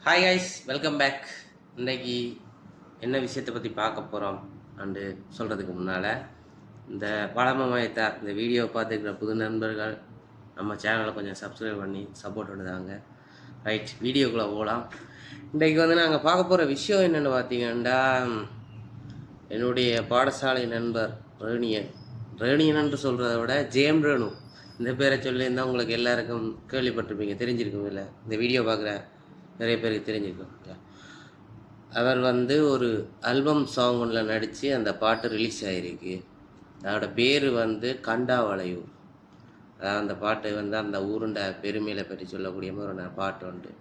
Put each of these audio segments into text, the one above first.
Hi guys, welcome back. இன்றைக்கி என்ன விஷயத்தை பற்றி பார்க்க போகிறோம் அண்டு சொல்கிறதுக்கு முன்னால் இந்த வளமயத்தா இந்த வீடியோ பார்த்துக்கிற புது நண்பர்கள் நம்ம சேனலை கொஞ்சம் சப்ஸ்கிரைப் பண்ணி சப்போர்ட் பண்ணுதாங்க. ரைட், வீடியோக்குள்ளே போகலாம். இன்றைக்கி நாங்கள் பார்க்க போகிற விஷயம் என்னென்னு பார்த்தீங்கன்னா, என்னுடைய பாடசாலை நண்பர் ரேணியன் என்று சொல்கிறத விட ஜேம் ரேணு இந்த பேரை சொல்லியிருந்தால் உங்களுக்கு எல்லாருக்கும் கேள்விப்பட்டிருப்பீங்க, தெரிஞ்சிருக்கும். இல்லை, இந்த வீடியோ பார்க்குற நிறைய பேருக்கு தெரிஞ்சிருக்கும். அவர் ஒரு ஆல்பம் சாங் ஒன்றில் நடித்து அந்த பாட்டு ரிலீஸ் ஆகிருக்கு. அதோட பேர் கண்டாவளையூர். அதாவது அந்த பாட்டு அந்த ஊருண்ட பெருமையில் பற்றி சொல்லக்கூடிய ஒரு பாட்டு உண்டு.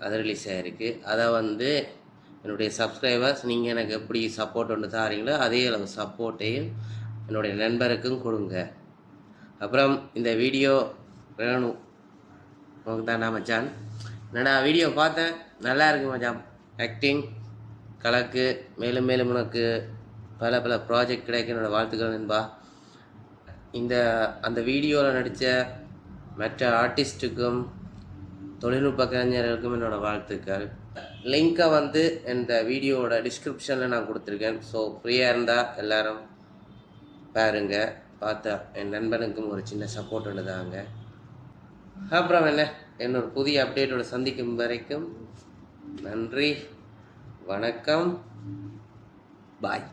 அது ரிலீஸ் ஆகிருக்கு. அதை என்னுடைய சப்ஸ்கிரைபர்ஸ் நீங்கள் எனக்கு எப்படி சப்போர்ட் ஒன்று தாரீங்களோ அதே அளவு சப்போர்ட்டையும் என்னுடைய நண்பருக்கும் கொடுங்க. அப்புறம் இந்த வீடியோ வேணும் உங்களுக்கு தான் நான் மச்சான். என்னடா வீடியோ பார்த்தேன், நல்லா இருக்கு மச்சான். ஆக்டிங் கலக்கு, மேலும் மேலும் உனக்கு பல பல ப்ராஜெக்ட் கிடைக்க என்னோடய வாழ்த்துக்கள் நண்பா. அந்த வீடியோவில் நடித்த மற்ற ஆர்டிஸ்ட்டுக்கும் தொழில்நுட்ப கலைஞர்களுக்கும் என்னோடய வாழ்த்துக்கள். லிங்க்கை இந்த வீடியோவோட டிஸ்கிரிப்ஷனில் நான் கொடுத்துருக்கேன். ஸோ ஃப்ரீயாக இருந்தால் எல்லோரும் பாருங்கள். பார்த்தா என் நண்பனுக்கும் ஒரு சின்ன சப்போர்ட் ஒன்று தாங்க. அப்புறம் என்னோட புதிய அப்டேட்டோட சந்திக்கும் வரைக்கும் நன்றி, வணக்கம், பாய்.